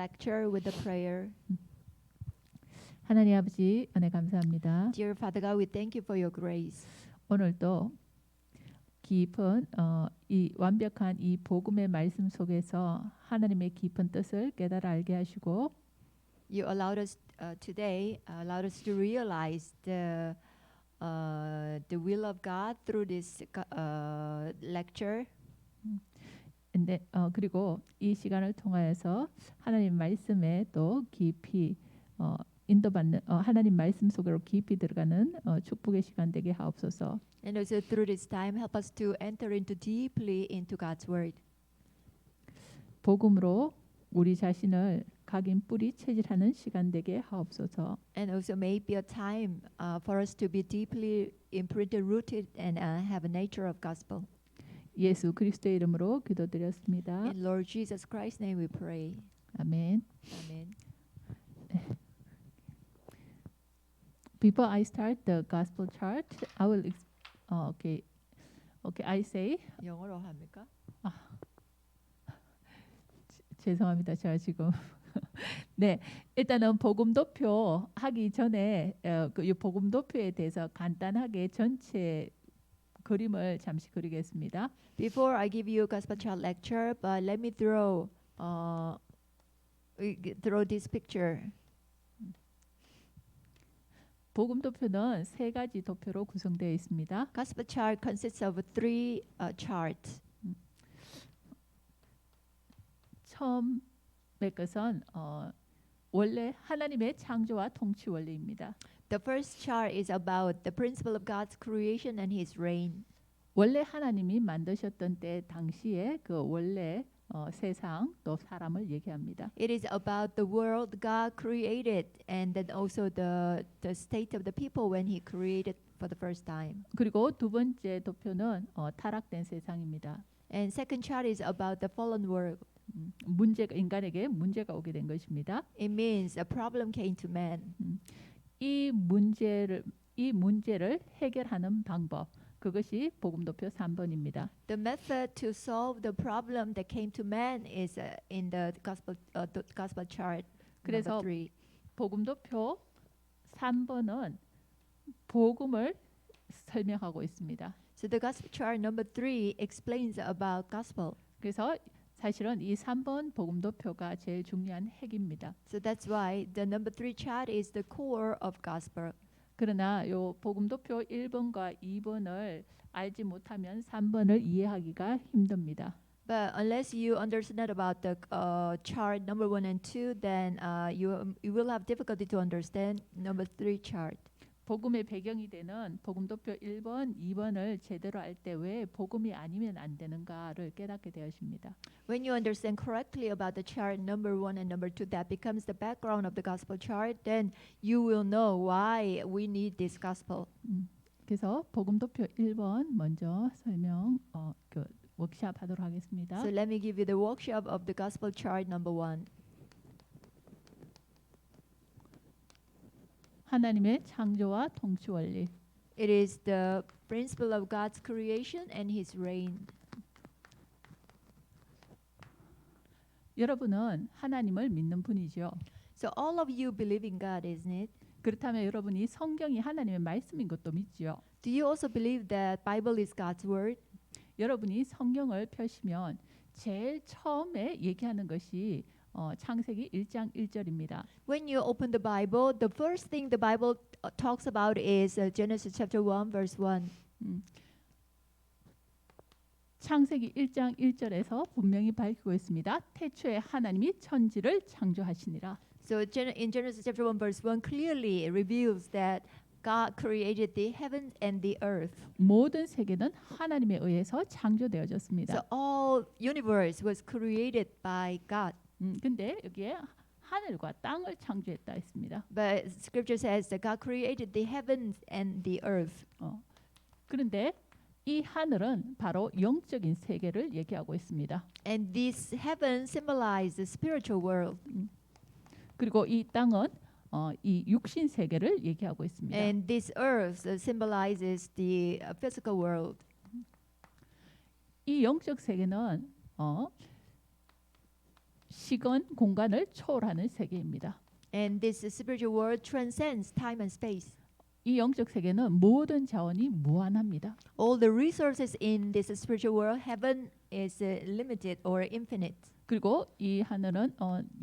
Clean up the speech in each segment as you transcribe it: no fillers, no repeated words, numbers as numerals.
lecture with a prayer. 하나님 아버지 은혜 감사합니다. Dear Father God, we thank you for your grace. 오늘도 깊은 이 완벽한 이 복음의 말씀 속에서 하나님의 깊은 뜻을 깨달아 알게 하시고 You allowed us today, allowed us to realize the will of God through this lecture. 근데 그리고 이 시간을 통하여서 하나님 말씀에 또 깊이 인도받는 하나님 말씀 속으로 깊이 들어가는 축복의 시간 되게 하옵소서. And also through this time, help us to enter into deeply into God's word. 복음으로 우리 자신을 각인 뿌리 체질하는 시간 되게 하옵소서. And also may it be a time for us to be deeply imprinted, rooted, and have a nature of gospel. 예수 그리스도의 이름으로 기도드렸습니다. In Lord Jesus Christ's name we pray. 아멘. Amen. Before I start the gospel chart, I will I say 영어로 합니까? 죄송합니다. 제가 지금 네 일단은 복음도표 하기 전에 이 복음도표에 대해서 간단하게 전체 그림을 잠시 그리겠습니다. Before I give you a gospel chart lecture, but let me throw this picture. 복음도표는 세 가지 도표로 구성되어 있습니다. Gospel chart consists of three charts. 처음의 것은 원래 하나님의 창조와 통치 원리입니다. The first chart is about the principle of God's creation and His reign. 원래 하나님이 만드셨던 때 당시에 그 원래 세상 또 사람을 얘기합니다. It is about the world God created and then also the state of the people when He created for the first time. 그리고 두 번째 도표는 타락된 세상입니다. And second chart is about the fallen world. 문제가 인간에게 문제가 오게 된 것입니다. It means a problem came to man. 이 문제를 해결하는 방법 그것이 복음도표 3번입니다. The method to solve the problem that came to man is in the gospel chart 그래서 number 3. 복음도표 3번은 복음을 설명하고 있습니다. So the gospel chart number 3 explains about gospel. 그래서 사실은 이 3번 복음도표가 제일 중요한 핵입니다. So that's why the number 3 chart is the core of gospel. 그러나 요 복음도표 1번과 2번을 알지 못하면 3번을 이해하기가 힘듭니다. But unless you understand about the chart number 1 and 2, then you will have difficulty to understand number 3 chart. 복음의 배경이 되는 복음도표 1번, 2번을 제대로 알 때 왜 복음이 아니면 안 되는가를 깨닫게 되었습니다. When you understand correctly about the chart number 1 and number 2, that becomes the background of the gospel chart, then you will know why we need this gospel. 그래서 복음도표 1번 먼저 설명 워크샵 하도록 하겠습니다. So let me give you the workshop of the gospel chart number 1. 하나님의 창조와 통치 원리. It is the principle of God's creation and His reign. 여러분은 하나님을 믿는 분이죠. So all of you believe in God, isn't it? 그렇다면 여러분이 성경이 하나님의 말씀인 것도 믿지요. Do you also believe that Bible is God's word? 여러분이 성경을 펴시면 제일 처음에 얘기하는 것이 창세기 1장 1절입니다. When you open the Bible, the first thing the Bible talks about is Genesis chapter 1 verse 1. 창세기 1장 1절에서 분명히 밝히고 있습니다. 태초에 하나님이 천지를 창조하시니라. So in Genesis chapter 1 verse 1 clearly reveals that God created the heavens and the earth. 모든 세계는 하나님에 의해서 창조되어졌습니다. So all universe was created by God. 근데 여기에 하늘과 땅을 창조했다 했습니다. But scripture says that God created the heavens and the earth. 그런데 이 하늘은 바로 영적인 세계를 얘기하고 있습니다. And this heaven symbolizes the spiritual world. 그리고 이 땅은 이 육신 세계를 얘기하고 있습니다. And this earth symbolizes the physical world. 이 영적 세계는 시간, 공간을 초월하는 세계입니다. And this spiritual world transcends time and space. 이 영적 세계는 모든 자원이 무한합니다. All the resources in this spiritual world, heaven is limited or infinite. 그리고 이 하늘은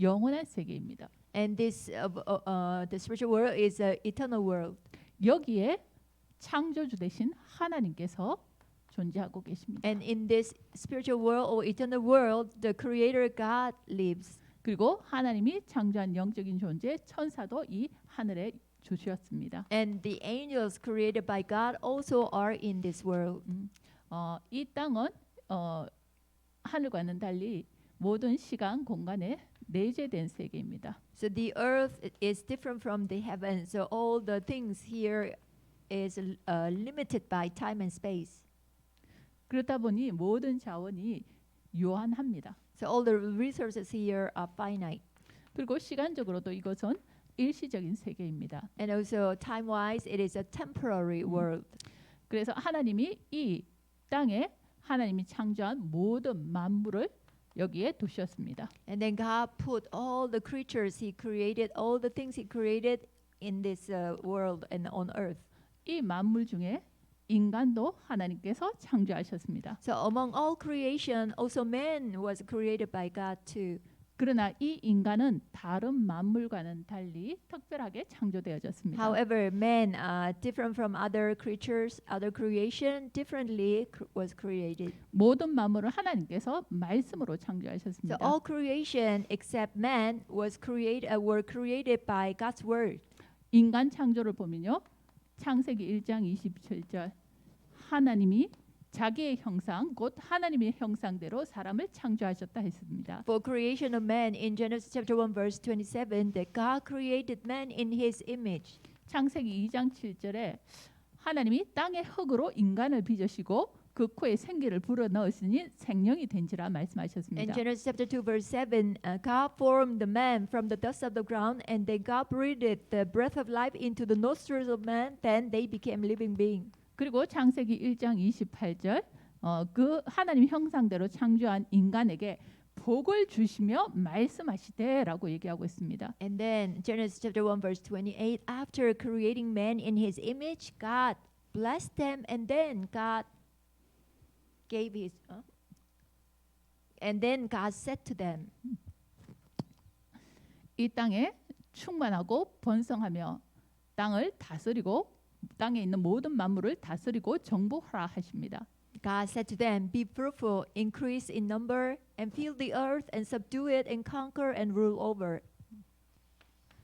영원한 세계입니다. And this the spiritual world is an eternal world. 여기에 창조주 되신 하나님께서 존재하고 계십니다. And in this spiritual world or eternal world, the Creator God lives. 그리고 하나님이 창조한 영적인 존재 천사도 이 하늘에 주셨습니다. And the angels created by God also are in this world. 이 땅은 하늘과는 달리 모든 시간, 공간에 내재된 세계입니다. So the earth is different from the heaven. So all the things here is limited by time and space. 그렇다 보니 모든 자원이 요한합니다. So all the resources here are finite. 그리고 시간적으로도 이것은 일시적인 세계입니다. And also time-wise, it is a temporary world. 그래서 하나님이 이 땅에 하나님이 창조한 모든 만물을 여기에 두셨습니다. And then God put all the creatures He created, all the things He created in this world and on earth. 이 만물 중에 인간도 하나님께서 창조하셨습니다. So among all creation, also man was created by God too. 그러나 이 인간은 다른 만물과는 달리 특별하게 창조되어졌습니다. However, man, different from other creatures, other creation, differently was created. 모든 만물을 하나님께서 말씀으로 So 창조하셨습니다. all creation except man were created by God's word. 인간 창조를 보면요. 창세기 1장 27절 하나님이 자기의 형상 곧 하나님의 형상대로 사람을 창조하셨다 했습니다. For creation of man in Genesis chapter 1 verse 27 that God created man in his image. 창세기 2장 7절에 하나님이 땅의 흙으로 인간을 빚으시고 그 코에 생기를 불어넣으시니 생명이 된지라 In 말씀하셨습니다. Genesis chapter 2 verse 7 God formed the man from the dust of the ground and then God breathed the breath of life into the nostrils of man then they became living beings. 그리고 창세기 1장 28절 그 하나님 형상대로 창조한 인간에게 복을 주시며 말씀하시되라고 얘기하고 있습니다. And then Genesis chapter 1 verse 28 after creating man in his image God blessed them and then God gave his and then God said to them 이 땅에 충만하고 번성하며 땅을 다스리고 땅에 있는 모든 만물을 다스리고 정복하라 하십니다. God said to them, be fruitful, increase in number, and fill the earth, and subdue it, and conquer, and rule over.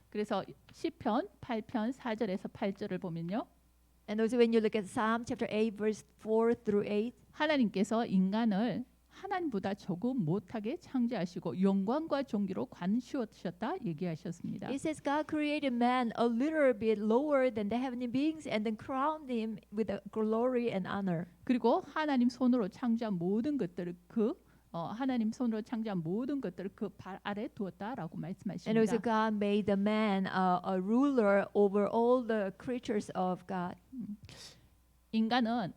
그래서 시편 8편 4절에서 8절을 보면요. And also when you look at Psalm chapter 8, verse 4 through 8, 하나님께서 인간을 하나님보다 조금 못하게 창조하시고 영광과 존귀로 관시우셨다 얘기하셨습니다. it says God created man a little bit lower than the heavenly beings, and then crowned him with glory and honor. 그리고 하나님 손으로 창조한 모든 것들을 하나님 손으로 창조한 모든 것들을 그 발 아래 두었다라고 And also 말씀하십니다. God made the man a ruler over all the creatures of God. 인간은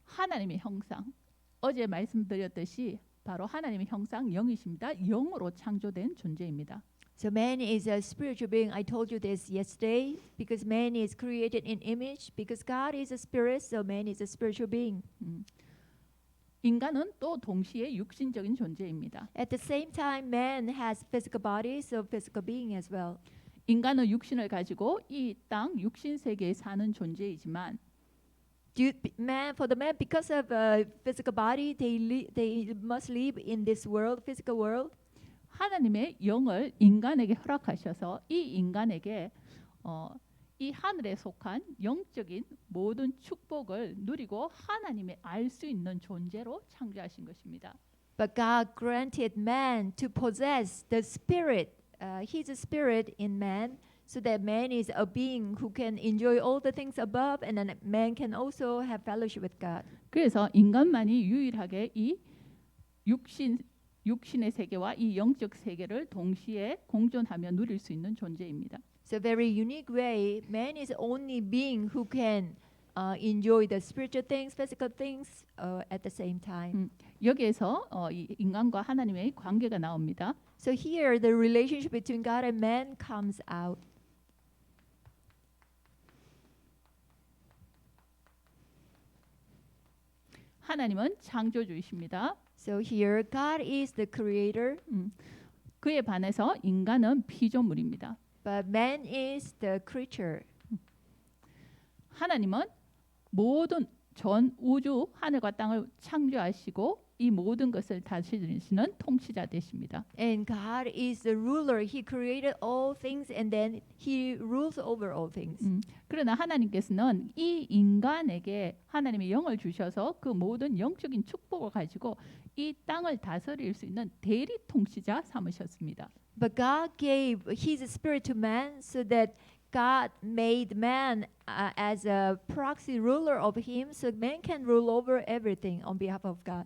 하나님의 형상, 어제 말씀드렸듯이 바로 하나님의 형상 영이십니다. 영으로 창조된 존재입니다. So man is a spiritual being. I told you this yesterday because man is created in image because God is a spirit, so man is a spiritual being. 인간은 또 동시에 육신적인 존재입니다. At the same time, man has physical body, so physical being as well. 인간은 육신을 가지고 이 땅 육신 세계에 사는 존재이지만 For the man, because of physical body, they must live in this world, physical world. 하나님의 영을 인간에게 허락하셔서 이 인간에게 이 하늘에 속한 영적인 모든 축복을 누리고 하나님의 알 수 있는 존재로 창조하신 것입니다. But God granted man to possess the spirit, His spirit in man, so that man is a being who can enjoy all the things above, and then man can also have fellowship with God. 그래서 인간만이 유일하게 이 육신의 세계와 이 영적 세계를 동시에 공존하며 누릴 수 있는 존재입니다. So very unique way, man is the only being who can enjoy the spiritual things, physical things at the same time. 여기에서 이 인간과 하나님의 관계가 나옵니다. So here the relationship between God and man comes out. 하나님은 창조주이십니다. So here God is the creator, 그에 반해서 인간은 피조물입니다. but man is the creature. 하나님은 모든 전 우주 하늘과 땅을 창조하시고 이 모든 것을 다스리시는 통치자 되십니다. And God is the ruler. He created all things and then he rules over all things. 그러나 하나님께서는 이 인간에게 하나님의 영을 주셔서 그 모든 영적인 축복을 가지고 이 땅을 다스릴 수 있는 대리 통치자 삼으셨습니다. But God gave his spirit to man so that God made man as a proxy ruler of him so man can rule over everything on behalf of God.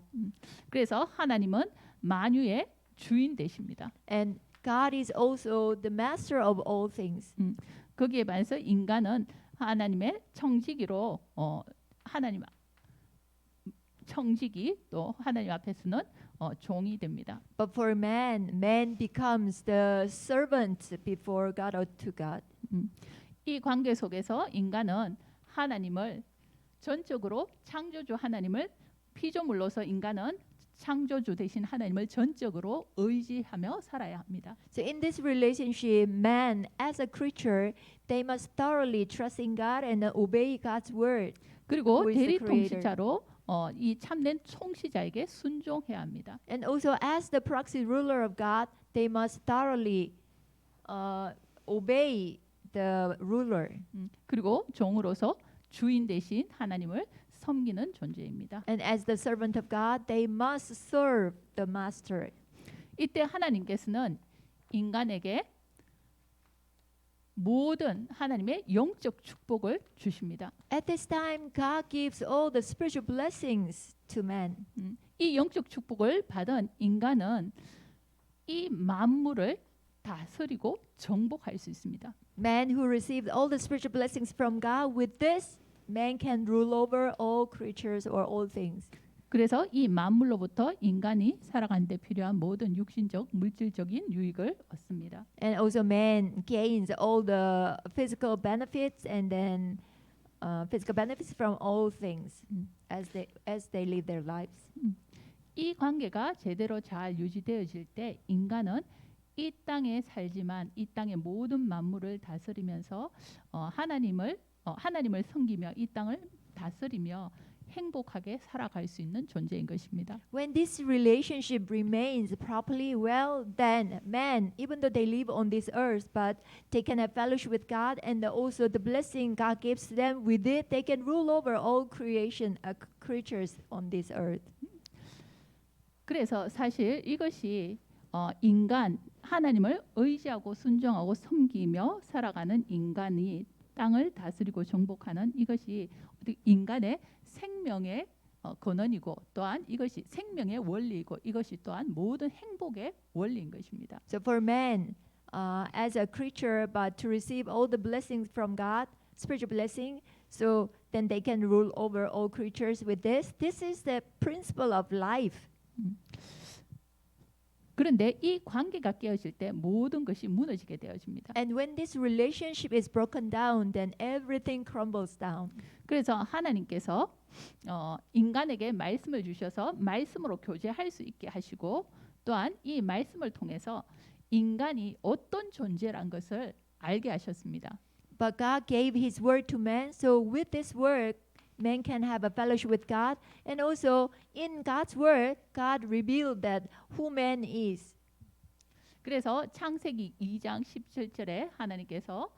그래서 하나님은 만유의 주인 되십니다. And God is also the master of all things. 거기에 반해서 인간은 하나님의 청지기로 하나님 청지기 또 하나님 앞에서는 종이 됩니다. But for man, man becomes the servant before God or to God. 이 관계 속에서 인간은 하나님을 전적으로 창조주 하나님을 피조물로서 인간은 창조주 대신 하나님을 전적으로 의지하며 살아야 합니다. So in this relationship, man as a creature, they must thoroughly trust in God and obey God's word. 그리고 Who is the 대리 creator? 통치자로 이 참된 통치자에게 순종해야 합니다. And also as the proxy ruler of God, they must thoroughly obey the ruler. 그리고 종으로서 주인 대신 하나님을 섬기는 존재입니다. And as the servant of God, they must serve the master. 이때 하나님께서는 인간에게 모든 하나님의 영적 축복을 주십니다. At this time, God gives all the spiritual blessings to man. 이 영적 축복을 받은 인간은 이 만물을 다스리고 정복할 수 있습니다. Man who received all the spiritual blessings from God, with this, man can rule over all creatures or all things. 그래서 이 만물로부터 인간이 살아가는 데 필요한 모든 육신적, 물질적인 유익을 얻습니다. And also man gains all the physical benefits and then physical benefits from all things as they live their lives. 이 관계가 제대로 잘 유지되어질 때 인간은 이 땅에 살지만 이 땅의 모든 만물을 다스리면서 하나님을 섬기며 이 땅을 다스리며 행복하게 살아갈 수 있는 존재인 것입니다. When this relationship remains properly well, then man, even though they live on this earth, but they can have fellowship with God, and also the blessing God gives to them. With it, they can rule over all creatures on this earth. 그래서 사실 이것이 인간 하나님을 의지하고 순종하고 섬기며 살아가는 인간이 땅을 다스리고 정복하는 이것이 인간의 생명의 근원이고 또한 이것이 생명의 원리이고 이것이 또한 모든 행복의 원리인 것입니다. So for man, as a creature, but to receive all the blessings from God, spiritual blessing, so then they can rule over all creatures with this. This is the principle of life. 그런데 이 관계가 깨어질 때 모든 것이 무너지게 되어집니다. And when this relationship is broken down, then everything crumbles down. 그래서 하나님께서 인간에게 말씀을 주셔서 말씀으로 교제할 수 있게 하시고 또한 이 말씀을 통해서 인간이 어떤 존재란 것을 알게 하셨습니다. But God gave His word to man, so with this word, man can have a fellowship with God, and also in God's word, God revealed that who man is. 그래서 창세기 2장 17절에 하나님께서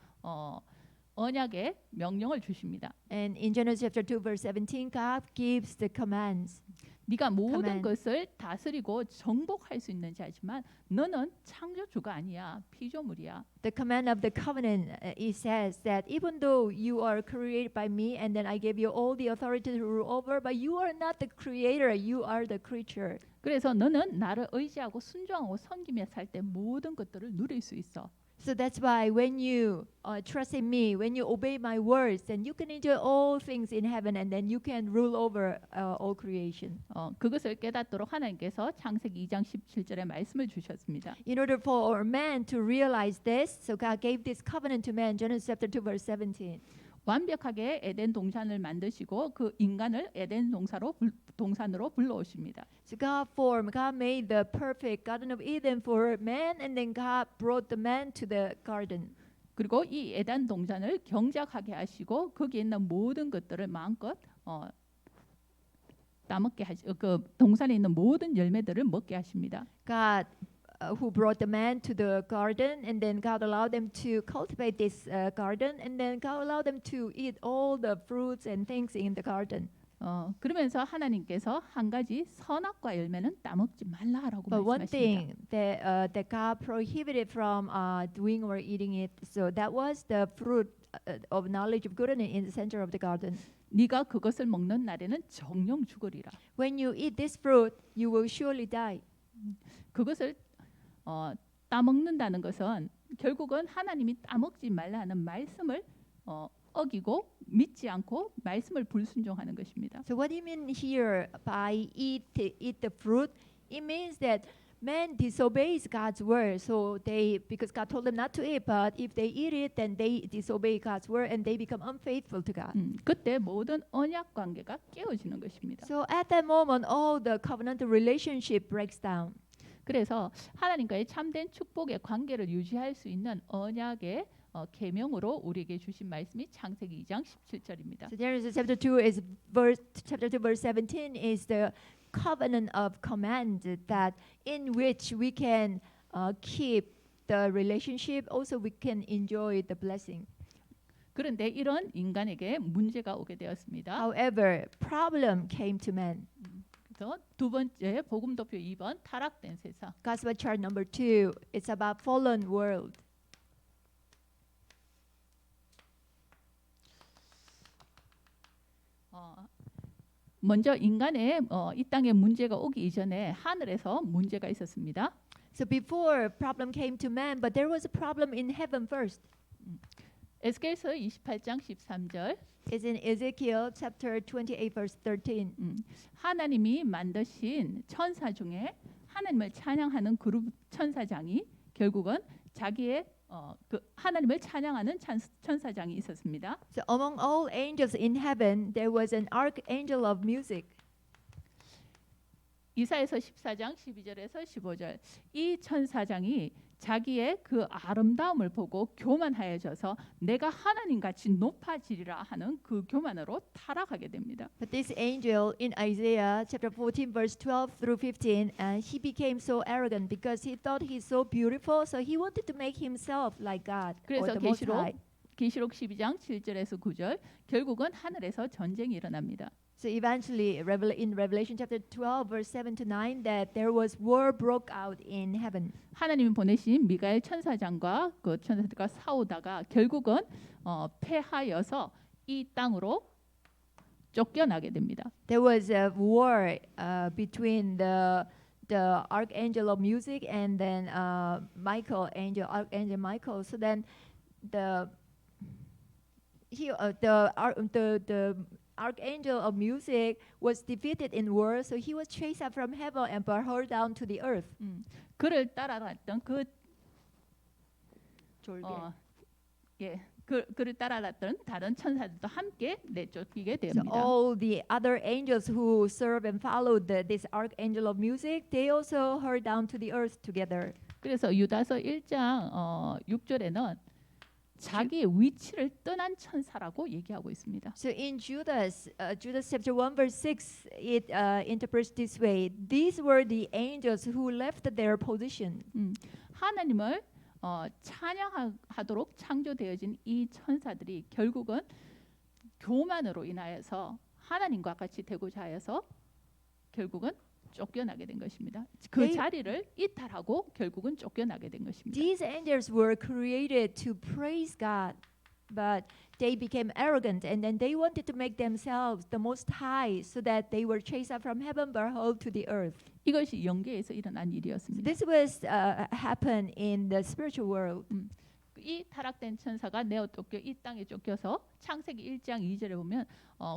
언약의 명령을 주십니다. And in Genesis chapter 2 verse 17, God gives the commands. 네가 모든 Command. 것을 다스리고 정복할 수 있는 자지만 너는 창조주가 아니야. 피조물이야. The command of the covenant, it says that even though you are created by me and then I gave you all the authority to rule over, but you are not the creator, you are the creature. 그래서 너는 나를 의지하고 순종하고 섬기며 살 때 모든 것들을 누릴 수 있어. So that's why when you trust in me, when you obey my words, then you can enjoy all things in heaven, and then you can rule over all creation. 그것을 깨닫도록 하나님께서 창세기 2장 17절에 말씀을 주셨습니다. In order for man to realize this, so God gave this covenant to man, Genesis chapter 2, verse 17. 완벽하게 에덴 동산을 만드시고 그 인간을 에덴 동산으로 불러오십니다. So God made the perfect Garden of Eden for man, and then God brought the man to the garden. 그리고 이 에덴 동산을 경작하게 하시고 거기에 있는 모든 것들을 마음껏 따먹게 그 동산에 있는 모든 열매들을 먹게 하십니다. God who brought the man to the garden, and then God allowed them to cultivate this garden, and then God allowed them to eat all the fruits and things in the garden. 그러면서 하나님께서 한 가지 선악과 열매는 따먹지 말라라고 But one 말씀하십니다. thing that God prohibited from doing or eating it, so that was the fruit of knowledge of good and in the center of the garden. 네가 그것을 먹는 날에는 정령 죽으리라. When you eat this fruit, you will surely die. 그것을 따먹는다는 것은 결국은 하나님이 따먹지 말라 하는 말씀을 어기고 믿지 않고 말씀을 불순종하는 것입니다. So what do you mean here by eat the fruit? It means that man disobeys God's word. So because God told them not to eat, but if they eat it, then they disobey God's word and they become unfaithful to God. 그때 모든 언약 관계가 깨어지는 것입니다. So at that moment, all the covenantal relationship breaks down. 그래서 하나님과의 참된 축복의 관계를 유지할 수 있는 언약의 계명으로 우리에게 주신 말씀이 창세기 2장 17절입니다. So Genesis chapter 2 verse 17 is the covenant of command that in which we can keep the relationship. Also, we can enjoy the blessing. 그런데 이런 인간에게 문제가 오게 되었습니다. However, problem came to man. 그래서 두 번째 복음도표 2번 타락된 세상. Gospel chart number 2. It's about fallen world. 먼저 인간의 이 땅에 문제가 오기 이전에 하늘에서 문제가 있었습니다. So before problem came to man, but there was a problem in heaven first. 에스겔서 28장 13절. It's in Ezekiel chapter 28 verse 13. 하나님이 만드신 천사 중에 하나님을 찬양하는 그룹 천사장이 결국은 자기의 그 하나님을 찬양하는 천사장이 있었습니다. So among all angels in heaven, there was an archangel of music. 이사야서 14장 12절에서 15절. 이 천사장이 자기의 그 아름다움을 보고 교만하여져서 내가 하나님 같이 높아지리라 하는 그 교만으로 타락하게 됩니다. But this angel in Isaiah chapter 14 verse 12 through 15, he became so arrogant because he thought he's so beautiful, so he wanted to make himself like God or 그래서 the Most High. 계시록 12장 7절에서 9절 결국은 하늘에서 전쟁이 일어납니다. So eventually, in Revelation chapter 12 verse 7 to 9, that there was war broke out in heaven. 하나님이 보내신 미가엘 천사장과 그 천사들과 싸우다가 결국은 패하여서 이 땅으로 쫓겨나게 됩니다. There was a war between the archangel of music and then archangel Michael. So then the archangel of music was defeated in war, so he was chased out from heaven and brought her down to the earth. 그를 따라갔던 그를 따라갔던 다른 천사들도 함께 내쫓기게 So 됩니다. all the other angels who serve and followed this archangel of music, they also hurled down to the earth together. 그래서 유다서 1장 6절에는 자기의 위치를 떠난 천사라고 얘기하고 있습니다. So in Judas chapter 1 verse 6, it interprets this way: these were the angels who left their position. 하나님을 찬양하도록 창조되어진 이 천사들이 결국은 교만으로 인하여서 하나님과 같이 되고자 하여서 결국은 쫓겨나게 된 것입니다. 그 자리를 이탈하고 결국은 쫓겨나게 된 것입니다. These angels were created to praise God, but they became arrogant, and then they wanted to make themselves the most high, so that they were chased out from heaven but hurled to the earth. 이것이 영계에서 일어난 일이었습니다. This was happened in the spiritual world. 이 타락된 천사가 내어 쫓겨 이 땅에 쫓겨서 창세기 1장 2절에 보면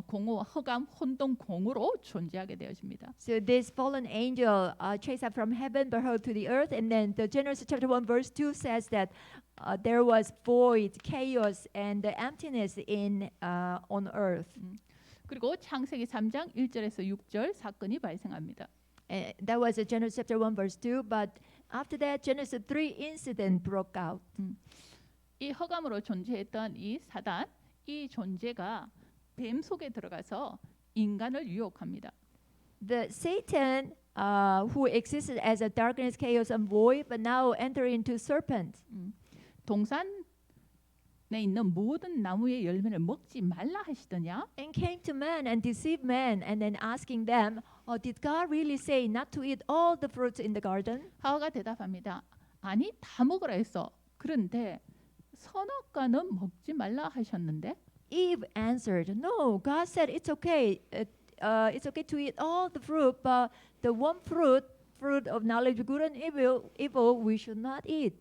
공허, 흑암, 혼돈, 공으로 존재하게 되어집니다. So this fallen angel chased up from heaven, but hurled to the earth. And then the Genesis chapter 1 verse 2 says that there was void, chaos, and the emptiness on earth. 그리고 창세기 3장 1절에서 6절 사건이 발생합니다. That was Genesis chapter 1 verse 2. But after that, Genesis 3 incident broke out. 이 흑암으로 존재했던 이 사단, 이 존재가 뱀 속에 들어가서 인간을 유혹합니다. The Satan, who existed as a darkness, chaos, and void, but now enter into serpent. 동산에 있는 모든 나무의 열매를 먹지 말라 하시더냐? And came to man and deceived man, and then asking them, did God really say not to eat all the fruits in the garden? 하와가 대답합니다. 아니 다 먹으라 했어. 그런데 선악과는 먹지 말라 하셨는데 Eve answered, no, God said it's okay. It's okay to eat all the fruit, but the one fruit of knowledge of good and evil, we should not eat.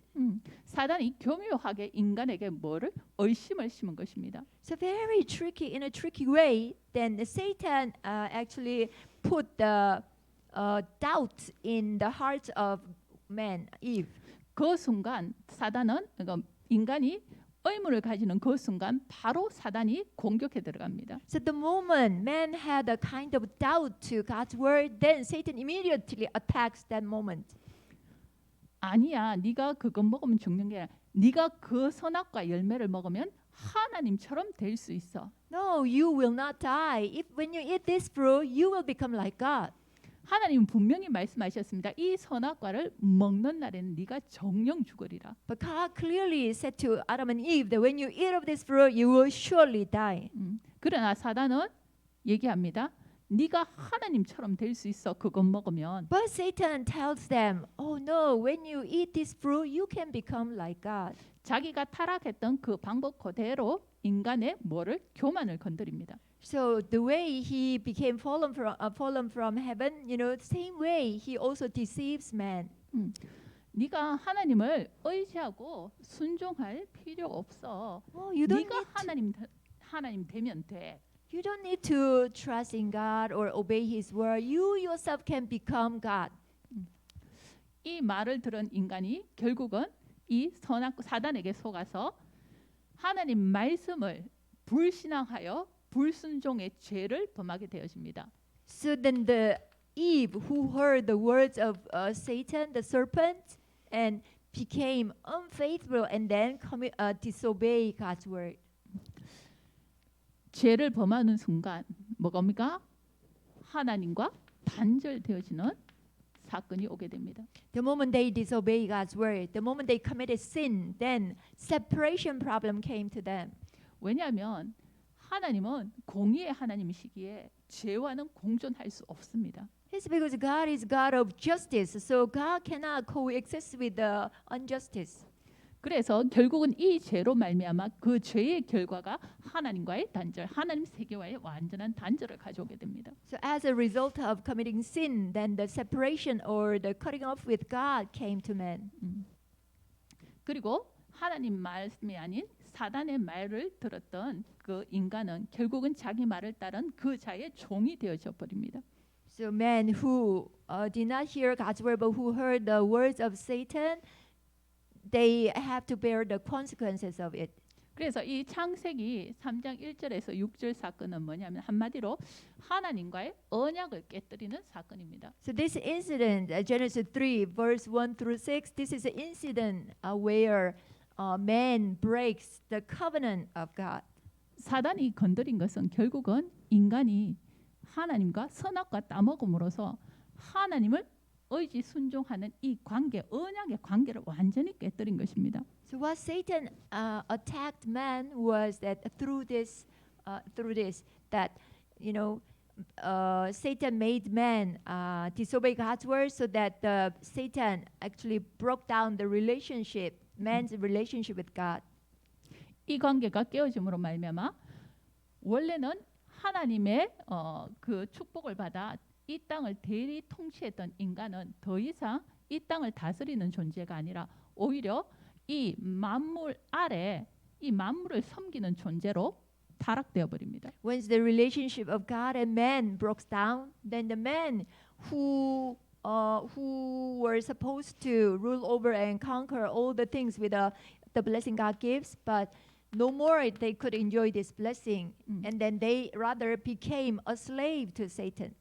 사단이 교묘하게 인간에게 뭐를 의심을 심은 것입니다. So very tricky, in a tricky way, then Satan actually put the doubt in the heart of man, Eve. 그 순간 사단은 인간이 의문을 가지는 그 순간 바로 사단이 공격해 들어갑니다. So the moment man had a kind of doubt to God's word, then Satan immediately attacks that moment. 아니야, 네가 그거 먹으면 죽는 게 아니라 네가 그 선악과 열매를 먹으면 하나님처럼 될 수 있어. No, you will not die. If when you eat this fruit, you will become like God. 하나님은 분명히 말씀하셨습니다. 이 선악과를 먹는 날에는 네가 정령 죽으리라. But God clearly said to Adam and Eve that when you eat of this fruit, you will surely die. 그러나 사단은 얘기합니다. 네가 하나님처럼 될 수 있어. 그것 먹으면. But Satan tells them, oh no, when you eat this fruit, you can become like God. 자기가 타락했던 그 방법 그대로 인간의 뭐를 교만을 건드립니다. So the way he became fallen from heaven, same way he also deceives man. 네가 하나님을 의지하고 순종할 필요 없어. You don't 네가 need 하나님 되면 돼. You don't need to trust in God or obey His word. You yourself can become God. 이 말을 들은 인간이 결국은 이 사단에게 속아서 하나님 말씀을 불신앙하여 불순종의 죄를 범하게 되어집니다. So then the Eve who heard the words of Satan, the serpent, and became unfaithful and then disobey God's word. 죄를 범하는 순간 뭐겁니까? 하나님과 단절되어지는 사건이 오게 됩니다. The moment they disobey God's word, the moment they committed sin, then separation problem came to them. 왜냐하면 하나님은 공의의 하나님이시기에 죄와는 공존할 수 없습니다. It's because God is God of justice, so God cannot coexist with the injustice. 그래서 결국은 이 죄로 말미암아 그 죄의 결과가 하나님과의 단절, 하나님 세계와의 완전한 단절을 가져오게 됩니다. So as a result of committing sin, then the separation or the cutting off with God came to man. 그리고 하나님 말씀이 아닌 사단의 말을 들었던 그 인간은 결국은 자기 말을 따른 그 자의 종이 되어져 버립니다. So men who did not hear God's word but who heard the words of Satan, they have to bear the consequences of it. 그래서 이 창세기 3장 1절에서 6절 사건은 뭐냐면 한마디로 하나님과의 언약을 깨뜨리는 사건입니다. So this incident, Genesis 3, verse 1 through 6, this is an incident where man breaks the covenant of God. 사단이 건드린 것은 결국은 인간이 하나님과 선악과 따먹음으로써 하나님을 의지 순종하는 이 관계, 언약의 관계를 완전히 깨뜨린 것입니다. So what Satan attacked man was that through this, that Satan made man disobey God's word, so that Satan actually broke down the relationship, man's relationship with God. 이 관계가 깨어짐으로 말미암아 원래는 하나님의 그 축복을 받아 이 땅을 대리 통치했던 인간은 더 이상 이 땅을 다스리는 존재가 아니라 오히려 이 만물 아래 이 만물을 섬기는 존재로 타락되어 버립니다. Once the relationship of God and man broke down, then the men who were supposed to rule over and conquer all the things with the blessing God gives, but no more they could enjoy this blessing, and then they rather became a slave to Satan.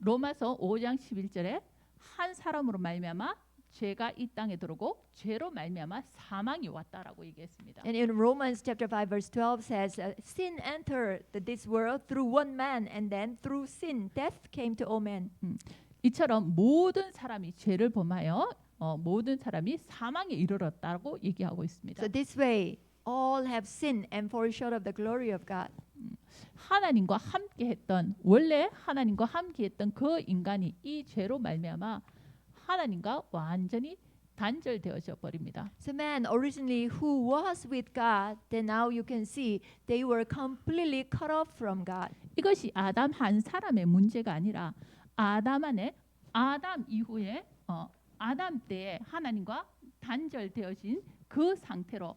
로마서 5장 11절에 한 사람으로 말미암아 죄가 이 땅에 들어오고 죄로 말미암아 사망이 왔다라고 얘기했습니다. And in Romans chapter 5 verse 12 says, sin entered this world through one man, and then through sin death came to all men. 이처럼 모든 사람이 죄를 범하여 모든 사람이 사망에 이르렀다고 얘기하고 있습니다. So this way all have sinned and fall short of the glory of God. 하나님과 함께했던 원래 하나님과 함께했던 그 인간이 이 죄로 말미암아 하나님과 완전히 단절되어져 버립니다. So man originally who was with God, then now you can see they were completely cut off from God. 이것이 아담 한 사람의 문제가 아니라 아담 이후에 아담 때에 하나님과 단절되어진 그 상태로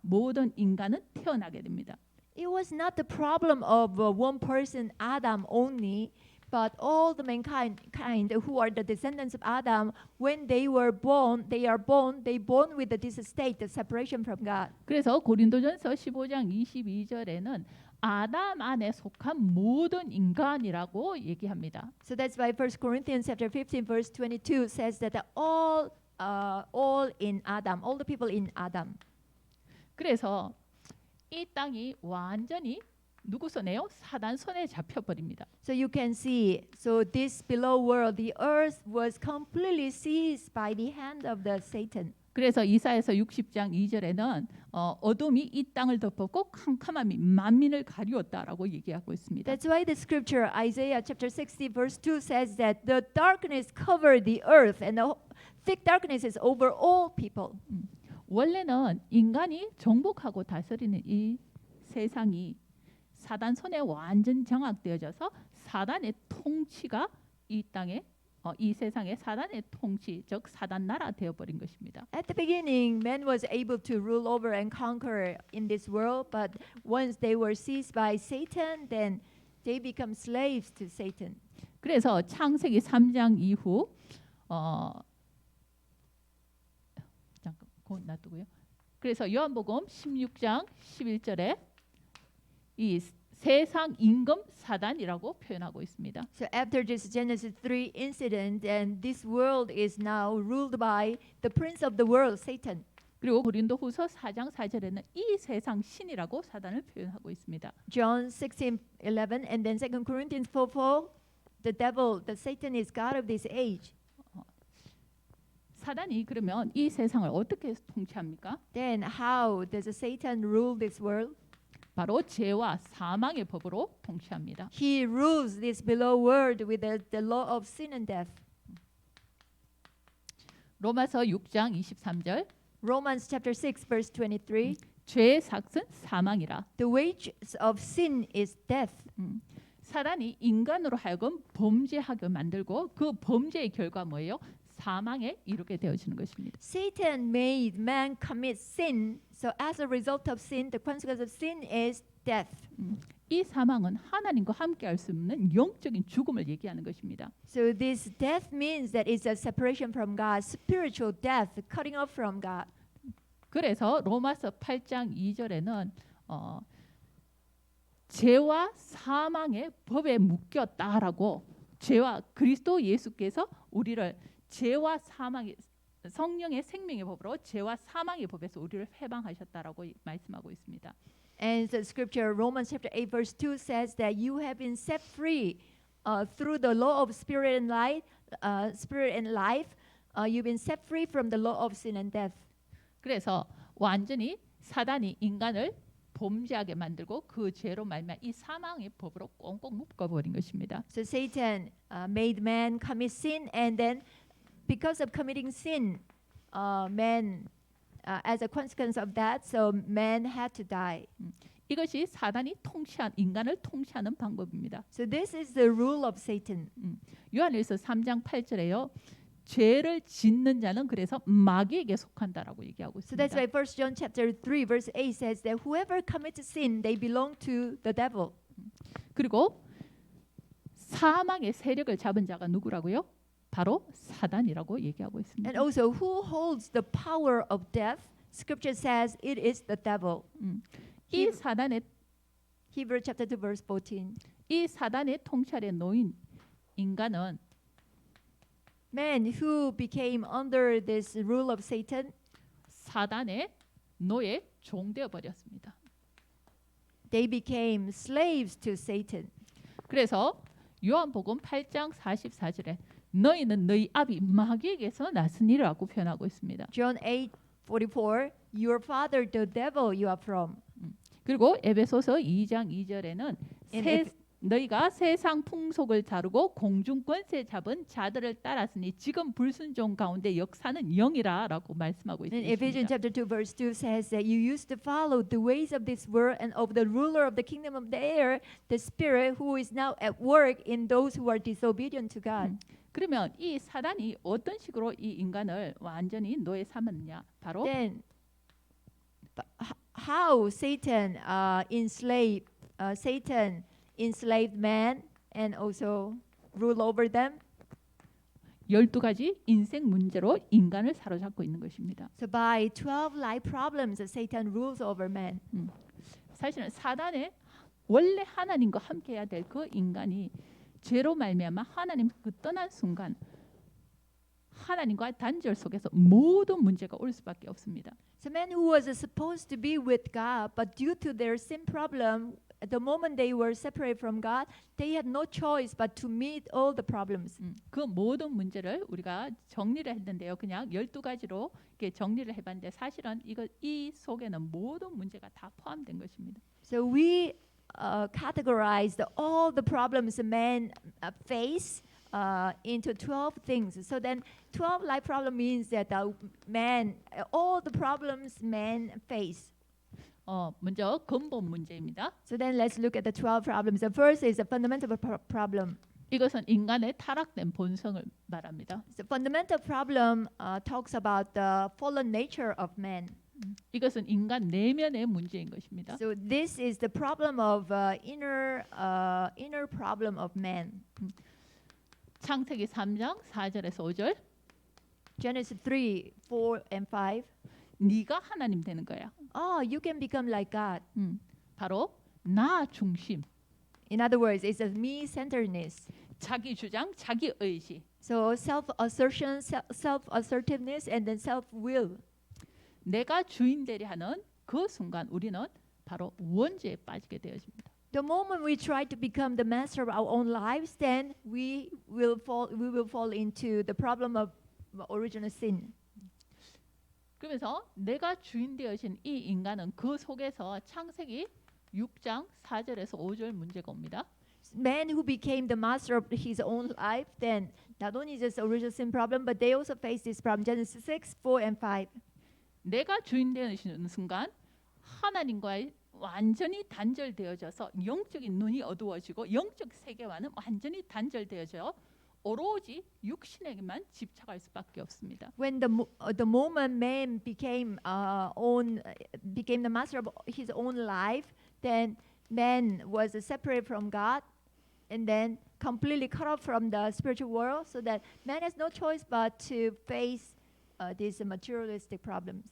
모든 인간은 태어나게 됩니다. It was not the problem of one person, Adam only, but all the mankind who are the descendants of Adam, when they were born, they born with this state, the separation from God. 그래서 고린도전서 15장 22절에는 아담 안에 속한 모든 인간이라고 얘기합니다. So that's why 1 Corinthians chapter 15 verse 22 says that all in Adam, all the people in Adam. 그래서 이 땅이 완전히 누구 손에요? 사단 손에 잡혀 버립니다. So you can see, so this below world, the earth was completely seized by the hand of the Satan. 그래서 이사야서 60장 2절에는 어둠이 이 땅을 덮었고 캄캄함이 만민을 가리웠다라고 얘기하고 있습니다. That's why the scripture Isaiah chapter 60 verse 2 says that the darkness covered the earth and the thick darkness is over all people. 원래는 인간이 정복하고 다스리는 이 세상이 사단 손에 완전 장악되어져서 사단의 통치가 이 땅에 이 세상의 사단의 통치, 즉 사단 나라 되어 버린 것입니다. At the beginning, man was able to rule over and conquer in this world, but once they were seized by Satan, then they become slaves to Satan. 그래서 창세기 3장 이후 잠깐 그건 놔두고요. 그래서 요한복음 16장 11절에 이 세상 임금 사단이라고 표현하고 있습니다. So after this Genesis 3 incident, and this world is now ruled by the prince of the world, Satan. 그리고 고린도후서 4장 4절에는 이 세상 신이라고 사단을 표현하고 있습니다. John 16:11, and then 2 Corinthians 4:4, the devil, the Satan is God of this age. 사단이 그러면 이 세상을 어떻게 통치합니까? Then how does Satan rule this world? 바로 죄와 사망의 법으로 통치합니다. He rules this below world with the law of sin and death. 로마서 6장 23절 Romans chapter 6 verse 23. 죄의 삭은 사망이라. The wages of sin is death. 사단이 인간으로 하여금 범죄하게 만들고 그 범죄의 결과 뭐예요? 사망에 이르게 되어지는 것입니다. Satan made man commit sin. So as a result of sin, the consequence of sin is death. 이 사망은 하나님과 함께 할 수 없는 영적인 죽음을 얘기하는 것입니다. So this death means that it's a separation from God, spiritual death, cutting off from God. 그래서 로마서 8장 2절에는 죄와 사망의 법에 묶였다라고 죄와 그리스도 예수께서 우리를 죄와 사망의 성령의 생명의 법으로 죄와 사망의 법에서 우리를 해방하셨다라고 말씀하고 있습니다. And the scripture Romans chapter 8 verse 2 says that you have been set free through the law of spirit and life. You've been set free from the law of sin and death. 그래서 완전히 사단이 인간을 범죄하게 만들고 그 죄로 말미암아 이 사망의 법으로 꽁꽁 묶어버린 것입니다. So Satan made man commit sin, and then because of committing sin, man as a consequence of that, so man had to die. 이것이 사단이 인간을 통치하는 방법입니다. So this is the rule of Satan. 요한일서 3장 8절에요. 죄를 짓는 자는 그래서 마귀에게 속한다라고 얘기하고 So that's 있습니다. why 1 John chapter 3 verse 8 says that whoever commits sin, they belong to the devil. 그리고 사망의 세력을 잡은 자가 누구라고요? 바로 사단이라고 얘기하고 있습니다. And also who holds the power of death? Scripture says it is the devil. 이 사단의 Hebrews chapter 2 verse 14. 이 사단의 통찰에 놓인 인간은 Men who became under this rule of Satan, 사단의 노예 종되어 버렸습니다. they became slaves to Satan. 그래서 요한복음 8장 44절에 너희는 너희 아비 마귀에게서 났으니라고 표현하고 있습니다. John 8:44, your father the devil you are from. 그리고 에베소서 2장 2절에는 너희가 세상 풍속을 다루고 공중 권세 잡은 자들을 따랐으니 지금 불순종 가운데 역사는 영이라라고 말씀하고 And Ephesians 있습니다. chapter 2 verse 2 says that you used to follow the ways of this world and of the ruler of the kingdom of the air, the spirit who is now at work in those who are disobedient to God. 그러면 이 사단이 어떤 식으로 이 인간을 완전히 노예 삼았느냐? 바로 Then how Satan enslaved man and also rule over them. 12가지 인생 문제로 인간을 사로잡고 있는 것입니다. So by 12 life problems, Satan rules over man. 사실은 사단의 원래 하나님과 함께해야 될 그 인간이 죄로 말미암아 하나님 그 떠난 순간 하나님과 단절 속에서 모든 문제가 올 수밖에 없습니다. So man who was supposed to be with God, but due to their sin problem, at the moment they were separated from God, they had no choice but to meet all the problems. 그 모든 문제를 우리가 정리를 했는데요. 그냥 12가지로 이렇게 정리를 해봤는데 사실은 이 속에는 모든 문제가 다 포함된 것입니다. So we categorized all the problems man face into 12 things. So then 12 life problem means that all the problems man face. 먼저 근본 문제입니다. So then let's look at the 12 problems. The first is a fundamental problem. 이것은 인간의 타락된 본성을 말합니다. The fundamental problem talks about the fallen nature of man. 이것은 인간 내면의 문제인 것입니다. So this is the problem of inner problem of man. 창세기 3장 4절에서 5절. Genesis 3, 4 and 5. 네가 하나님 되는 거야. Oh, you can become like God. 바로 나 중심, In other words, it's a me-centeredness. 자기 주장, 자기 의지. So self-assertion, self-assertiveness, and then self-will. 내가 주인 되려 하는 그 순간 우리는 바로 원죄에 빠지게 되어집니다. The moment we try to become the master of our own lives, then we will fall into the problem of original sin. 그러면서 내가 주인 되어진 이 인간은 그 속에서 창세기 6장 4절에서 5절 문제가 옵니다. Man who became the master of his own life, then not only just original sin problem, but they also face this problem. Genesis 6, 4 and 5. 내가 주인 되어지는 순간 하나님과의 완전히 단절되어져서 영적인 눈이 어두워지고 영적 세계와는 완전히 단절되어져 오로지 육신에게만 집착할 수밖에 없습니다. When the moment man became the master of his own life, then man was separated from God, and then completely cut off from the spiritual world. So that man has no choice but to face these materialistic problems.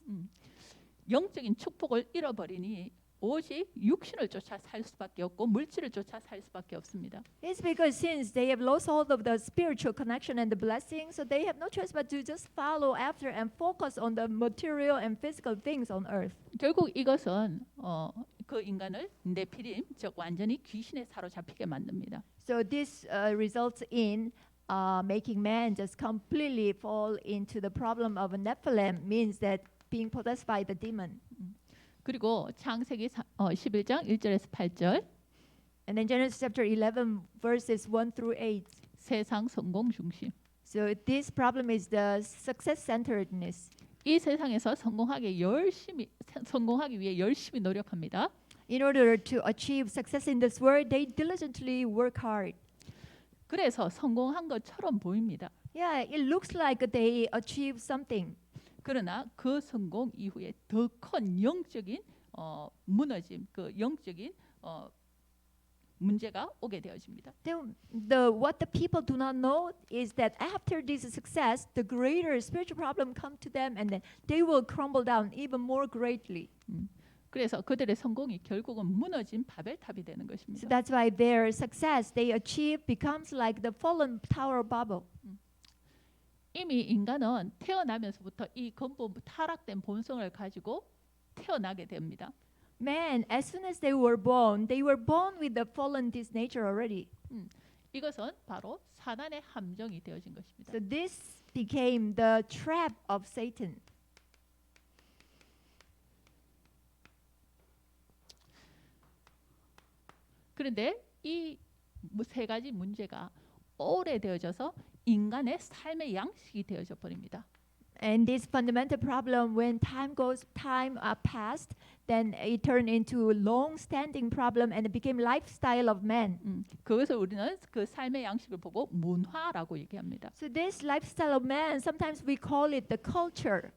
영적인 축복을 잃어버리니 오직 육신을 쫓아 살 수밖에 없고 물질을 쫓아 살 수밖에 없습니다. It's because since they have lost hold of the spiritual connection and the blessing, so they have no choice but to just follow after and focus on the material and physical things on earth. 결국 이것은 그 인간을 네피림 즉 완전히 귀신에 사로잡히게 만듭니다. So this results in making man just completely fall into the problem of a Nephilim, means that being possessed by the demon. 그리고 창세기 11장 1절에서 8절. And then Genesis chapter 11 verses 1 through 8. 세상 성공 중심. So this problem is the success-centeredness. 이 세상에서 성공하기 위해 열심히 노력합니다. In order to achieve success in this world, they diligently work hard. 그래서 성공한 것처럼 보입니다. Yeah, it looks like they achieved something. 그러나 그 성공 이후에 더 큰 영적인 무너짐, 그 영적인 문제가 오게 되어집니다. What the people do not know is that after this success, the greater spiritual problem come to them, and then they will crumble down even more greatly. 그래서 그들의 성공이 결국은 무너진 바벨탑이 되는 So 것입니다. that's why their success they achieve becomes like the fallen Tower of Babel. 이미 인간은 태어나면서부터 이 근본 타락된 본성을 가지고 태어나게 됩니다. Man, as soon as they were born with the fallen this nature already. 이것은 바로 사단의 함정이 되어진 것입니다. So this became the trap of Satan. 그런데 이 세 가지 문제가 오래되어져서 인간의 삶의 양식이 되어져 버립니다. And this fundamental problem, when time passed, then it turned into long-standing problem and it became lifestyle of man. 그것을 우리는 그 삶의 양식을 보고 문화라고 얘기합니다. So this lifestyle of man, sometimes we call it the culture.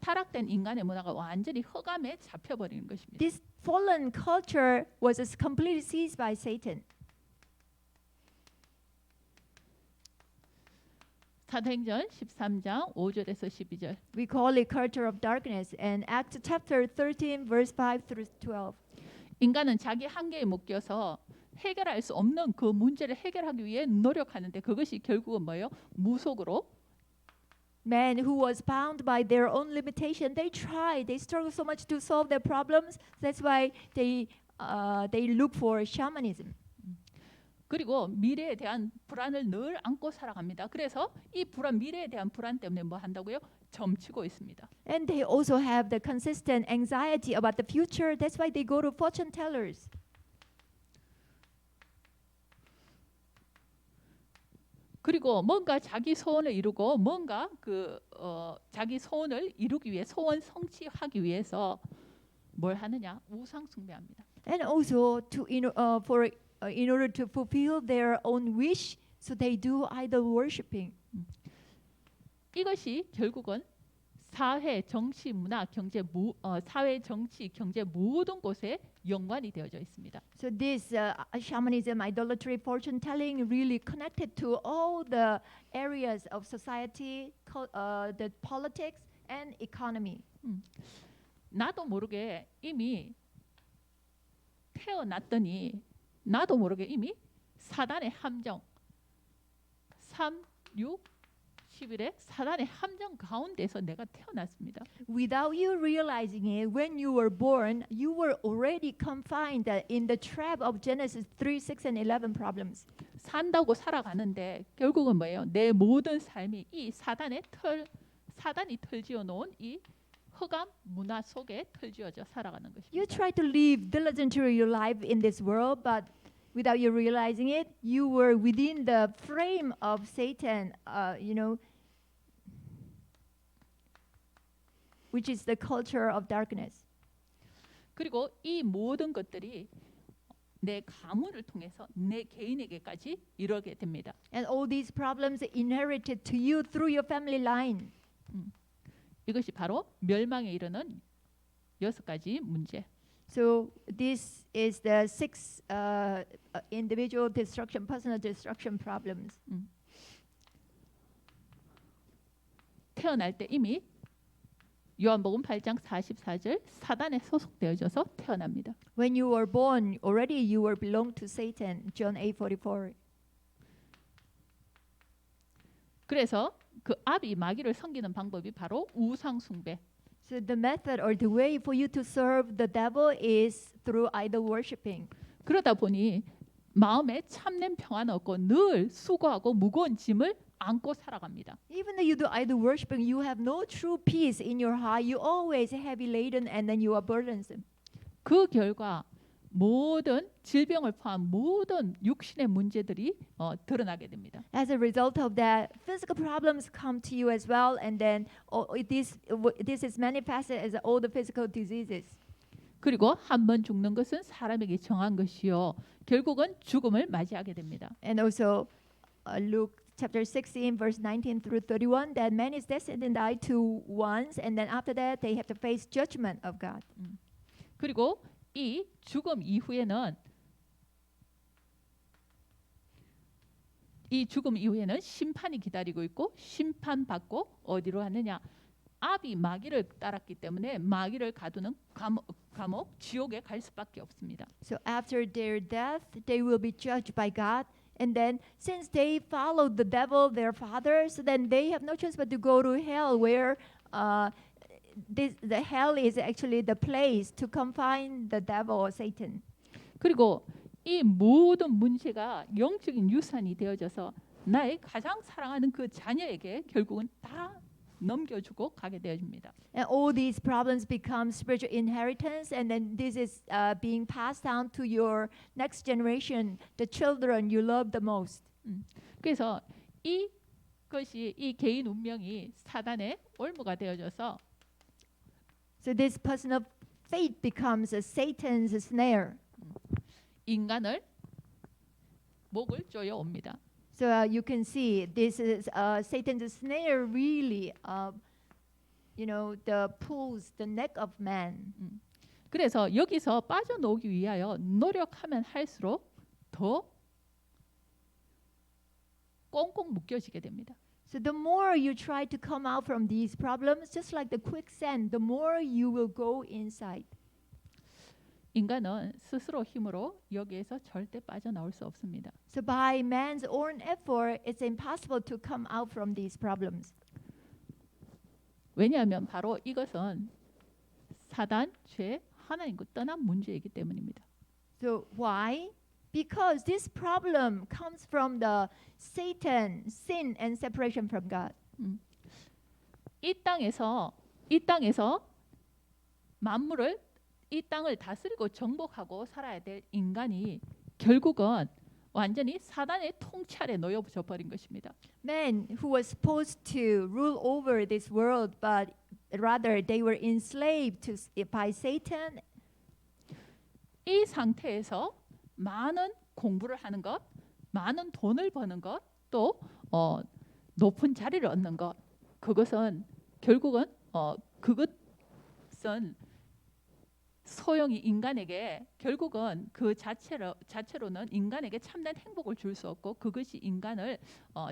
타락된 인간의 문화가 완전히 흑암에 잡혀버리는 것입니다. This fallen culture was completely seized by Satan. 사도행전 13장 5절에서 12절. We call it culture of darkness. And Acts chapter 13, verse 5 through 12. 인간은 자기 한계에 묶여서 해결할 수 없는 그 문제를 해결하기 위해 노력하는데 그것이 결국은 뭐예요? 무속으로 Men who was bound by their own limitation, they struggle so much to solve their problems. That's why they look for shamanism. 그리고 미래에 대한 불안을 늘 안고 살아갑니다. 그래서 이 미래에 대한 불안 때문에 뭐 한다고요? 점치고 있습니다. And they also have the consistent anxiety about the future. That's why they go to fortune tellers. 그리고 뭔가 자기 소원을 이루고 뭔가 자기 소원을 이루기 위해 소원 성취하기 위해서 뭘 하느냐? 우상 숭배합니다. And also in order to fulfill their own wish, so they do idol worshiping. 이것이 결국은 사회, 정치, 문화, 사회, 정치, 경제 모든 곳에 연관이 되어져 있습니다. So this shamanism, idolatry, fortune telling really connected to all the areas of society, the politics and economy. 나도 모르게 이미 태어났더니 나도 모르게 이미 사단의 함정 3, 6, 11의 사단의 함정 가운데서 내가 태어났습니다. Without you realizing it, when you were born, you were already confined in the trap of Genesis 3, 6, and 11 problems. 산다고 살아가는데 결국은 뭐예요? 내 모든 삶이 이 사단이 털지어 놓은 이 흑암 문화 속에 털지어져 살아가는 것입니다. You try to live diligently your life in this world, but without you realizing it, you were within the frame of Satan, which is the culture of darkness. 그리고 이 모든 것들이 내 가문을 통해서 내 개인에게까지 이르게 됩니다. And all these problems inherited to you through your family line. 이것이 바로 멸망에 이르는 6가지 문제. So this is the 6 individual destruction, personal destruction problems. 태어날 때 이미 요한복음 8장 44절 사단에 소속되어져서 태어납니다. When you were born, already you were belong to Satan. John 8:44. 그래서 그 아비 마귀를 섬기는 방법이 바로 우상 숭배. So the method or the way for you to serve the devil is through idol worshiping. 그러다 보니 마음에 참된 평안 없고 늘 수고하고 무거운 짐을 안고 살아갑니다. Even though you do idol worshiping, you have no true peace in your heart. You always heavy laden and then you are burdensome. 그 결과 모든 질병을 포함한 모든 육신의 문제들이 드러나게 됩니다. As a result of that, physical problems come to you as well, and then this is manifested as all the physical diseases. 그리고 한 번 죽는 것은 사람에게 정한 것이요 결국은 죽음을 맞이하게 됩니다. And also, Luke chapter 16, verse 19 through 31, that man is destined to die to once, and then after that they have to face judgment of God. 그리고 이 죽음 이후에는 심판이 기다리고 있고 심판받고 어디로 가느냐? 아비 마귀를 따랐기 때문에 마귀를 가두는 감옥 지옥에 갈 수밖에 없습니다. So after their death, they will be judged by God. And then since they followed the devil, their father, so then they have no choice but to go to hell, where the hell is actually the place to confine the devil or Satan. 그리고 이 모든 문제가 영적인 유산이 되어져서 나의 가장 사랑하는 그 자녀에게 결국은 다 넘겨주고 가게 되어집니다. And all these problems become spiritual inheritance, and then this is being passed down to your next generation, the children you love the most. 그래서 이것이 이 개인 운명이 사단의 올무가 되어져서 So this personal fate becomes a Satan's snare. 인간을 목을 조여 옵니다. So you can see this is Satan's snare really, pulls the neck of man. 그래서 여기서 빠져나오기 위하여 노력하면 할수록 더 꽁꽁 묶여지게 됩니다. So the more you try to come out from these problems, just like the quicksand, the more you will go inside. 인간은 스스로 힘으로 여기에서 절대 빠져나올 수 없습니다. So by man's own effort, it's impossible to come out from these problems. 왜냐하면 바로 이것은 사단, 죄, 하나님과 떠난 문제이기 때문입니다. So why? Because this problem comes from the Satan, sin, and separation from God. 이 땅에서 만물을 이 땅을 다스리고 정복하고 살아야 될 인간이 결국은 완전히 사단의 통치 아래 놓여져 버린 것입니다. Men who were supposed to rule over this world, but rather they were enslaved by Satan. 이 상태에서 많은 공부를 하는 것, 많은 돈을 버는 것, 또 높은 자리를 얻는 것, 그것은 결국은 그것은 소용이 인간에게 결국은 그 자체로는 인간에게 참된 행복을 줄 수 없고 그것이 인간을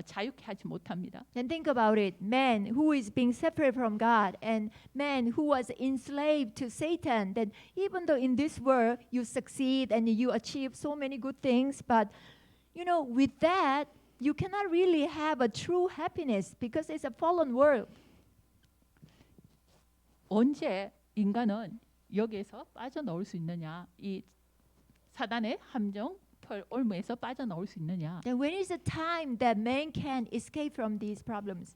자유케 하지 못합니다. And think about it, man who is being separated from God and man who was enslaved to Satan, then even though in this world you succeed and you achieve so many good things, but with that you cannot really have a true happiness because it's a fallen world. 언제 인간은 여기에서 빠져나올 수 있느냐? 이 사단의 함정, 올무에서 빠져나올 수 있느냐? Then when is the time that man can escape from these problems?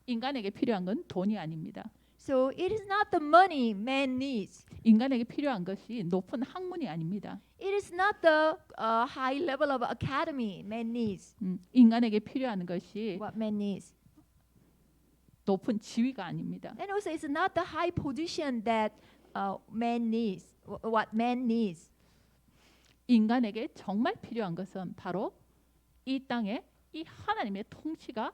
인간에게 필요한 건 돈이 아닙니다. So it is not the money man needs. 인간에게 필요한 것이 높은 학문이 아닙니다. It is not the high level of academy man needs. 인간에게 필요한 것이 What man needs. 높은 지위가 아닙니다. And also it's not the high position that man needs. What man needs. 인간에게 정말 필요한 것은 바로 이 땅에 이 하나님의 통치가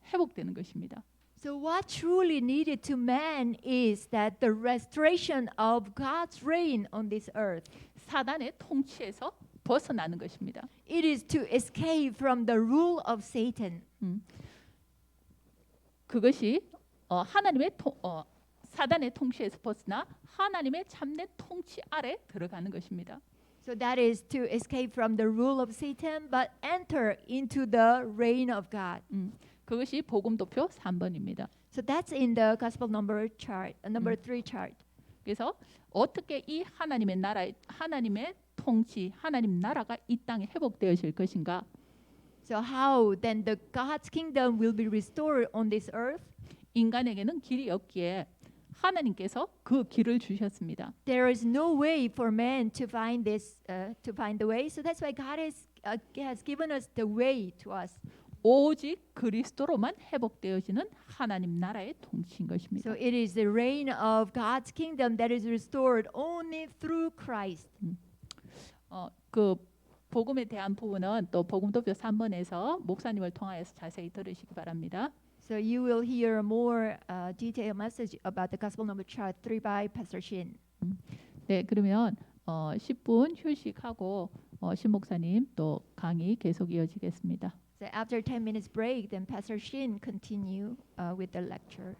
회복되는 것입니다. So what truly needed to man is that the restoration of God's reign on this earth. 사단의 통치에서 벗어나는 것입니다. It is to escape from the rule of Satan. 그것이 사단의 통치에서 벗어나 하나님의 참된 통치 아래 들어가는 것입니다. So that is to escape from the rule of Satan, but enter into the reign of God. 그것이 복음도표 3번입니다. So that's in the gospel number chart, number 3 chart. 그래서 어떻게 이 하나님의 통치, 하나님 나라가 이 땅에 회복되어질 것인가? So how then the God's kingdom will be restored on this earth? 인간에게는 길이 없기에 하나님께서 그 길을 주셨습니다. There is no way for man to find this, to find the way. So that's why God has given us the way to us. 오직 그리스도로만 회복되어지는 하나님 나라의 통치인 것입니다. So it is the reign of God's kingdom that is restored only through Christ. 그 복음에 대한 부분은 또 복음도표 3번에서 목사님을 통하여서 자세히 들으시기 바랍니다. So you will hear more detailed message about the Gospel Number Chart 3 by Pastor Shin. 네, 그러면 10분 휴식하고 신 목사님 또 강의 계속 이어지겠습니다. So after 10 minutes break, then Pastor Shin continue with the lecture.